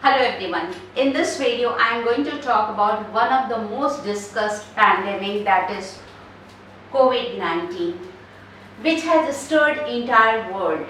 Hello everyone. In this video I am going to talk about one of the most discussed pandemic, that is COVID-19, which has stirred entire world.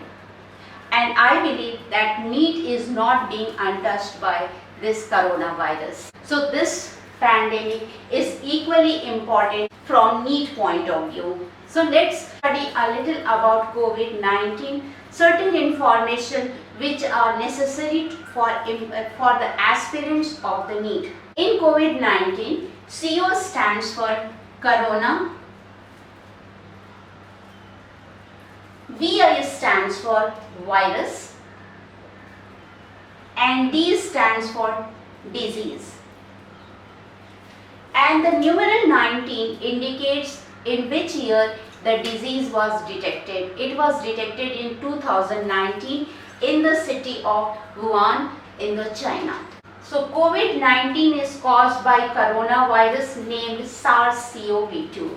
And I believe that Neet is not being untouched by this coronavirus. So this pandemic is equally important from Neet point of view. So let's study a little about COVID-19, certain information which are necessary for the aspirants of the Neet. In COVID-19, CO stands for Corona, VI stands for virus, and D stands for disease. And the numeral 19 indicates in which year the disease was detected. It was detected in 2019 in the city of Wuhan in the China. So COVID-19 is caused by coronavirus named SARS-CoV-2.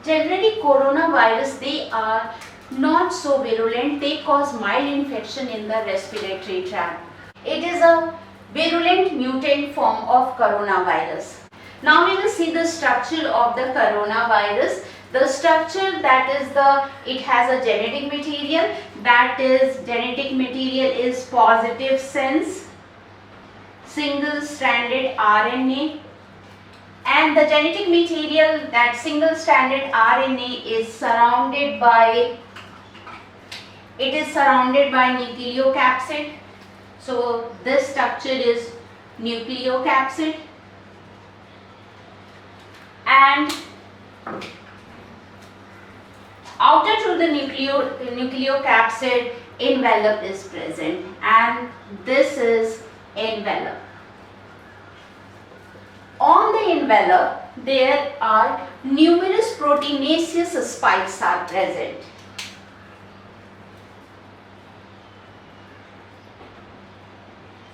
Generally coronavirus, they are not so virulent. They cause mild infection in the respiratory tract. It is a virulent mutant form of coronavirus. Now we will see the structure of the coronavirus. The structure, it has a genetic material, genetic material is positive sense, single-stranded RNA, and the genetic material, that single-stranded RNA is surrounded by nucleocapsid. So this structure is nucleocapsid, and outer to the nucleocapsid envelope is present, and this is envelope. On the envelope there are numerous proteinaceous spikes are present.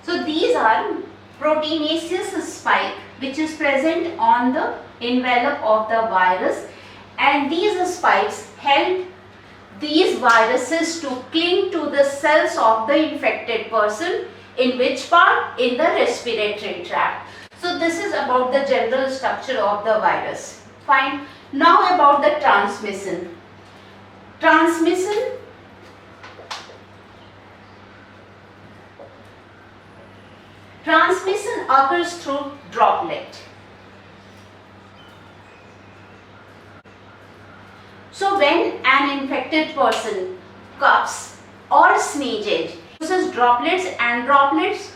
So these are proteinaceous spike which is present on the envelope of the virus, and these spikes help these viruses to cling to the cells of the infected person. In which part? In the respiratory tract. So this is about the general structure of the virus. Fine. Now about the transmission. Transmission occurs through droplet. So when an infected person coughs or sneezes, uses droplets, and droplets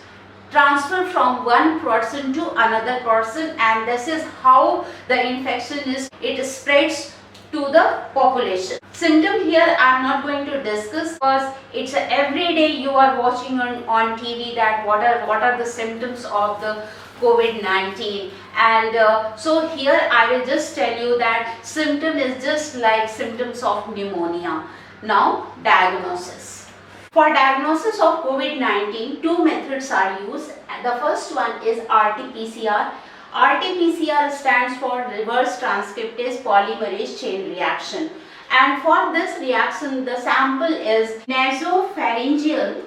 transfer from one person to another person, and this is how the infection it spreads to the population. Symptom here I am not going to discuss, because it's every day you are watching on TV that what are the symptoms of the COVID-19, and so here I will just tell you that symptom is just like symptoms of pneumonia. Now diagnosis. For diagnosis of COVID-19, two methods are used. The first one is RT-PCR. RT-PCR stands for reverse transcriptase polymerase chain reaction, and for this reaction the sample is nasopharyngeal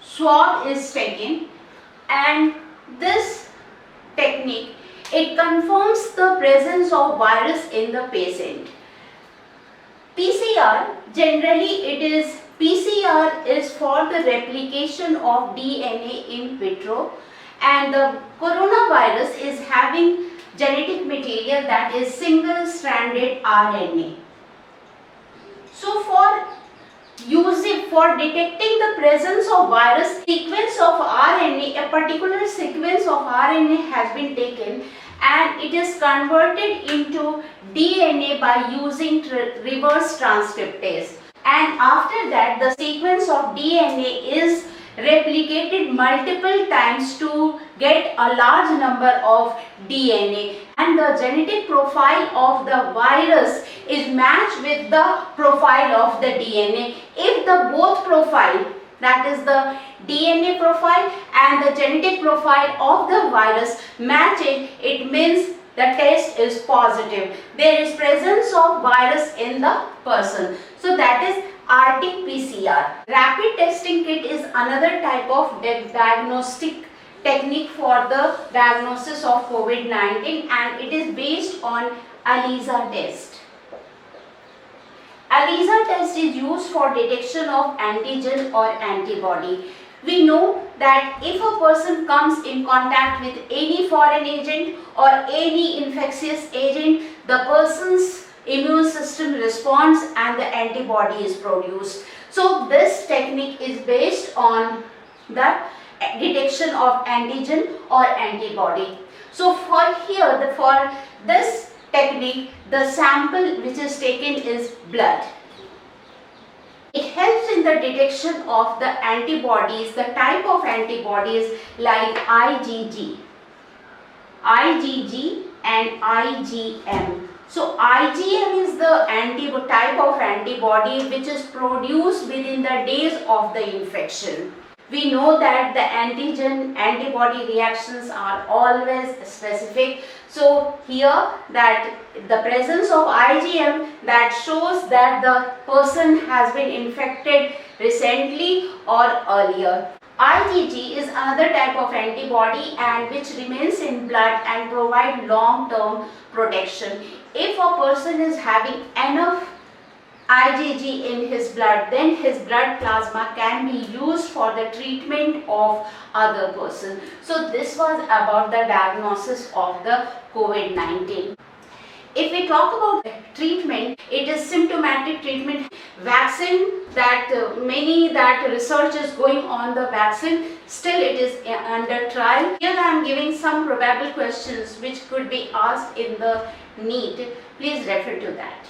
swab is taken, and this technique, it confirms the presence of virus in the patient. PCR, generally PCR is for the replication of DNA in vitro, and the coronavirus is having genetic material, that is single-stranded RNA. So for detecting the presence of virus, sequence of RNA, a particular sequence of RNA has been taken, and it is converted into DNA by using reverse transcriptase, and after that the sequence of DNA is replicated multiple times to get a large number of DNA, and the genetic profile of the virus is matched with the profile of the DNA. If the both profile, that is the DNA profile and the genetic profile of the virus matching, it means the test is positive. There is presence of virus in the person. So that is RT-PCR. Rapid testing kit is another type of diagnostic technique for the diagnosis of COVID-19, and it is based on ELISA test. ELISA test is used for detection of antigen or antibody. We know that if a person comes in contact with any foreign agent or any infectious agent, the person's immune system responds and the antibody is produced. So this technique is based on the detection of antigen or antibody. So for this technique, the sample which is taken is blood. It helps in the detection of the antibodies, the type of antibodies like IgG and IgM. So IgM is the type of antibody which is produced within the days of the infection. We know that the antibody reactions are always specific. So here that the presence of IgM that shows that the person has been infected recently or earlier. IgG is another type of antibody and which remains in blood and provide long-term protection. If a person is having enough IgG in his blood, then his blood plasma can be used for the treatment of other person. So this was about the diagnosis of the COVID-19. If we talk about treatment, it is symptomatic treatment. Vaccine, that research is going on the vaccine, still it is under trial. Here I am giving some probable questions which could be asked in the NEET. Please refer to that.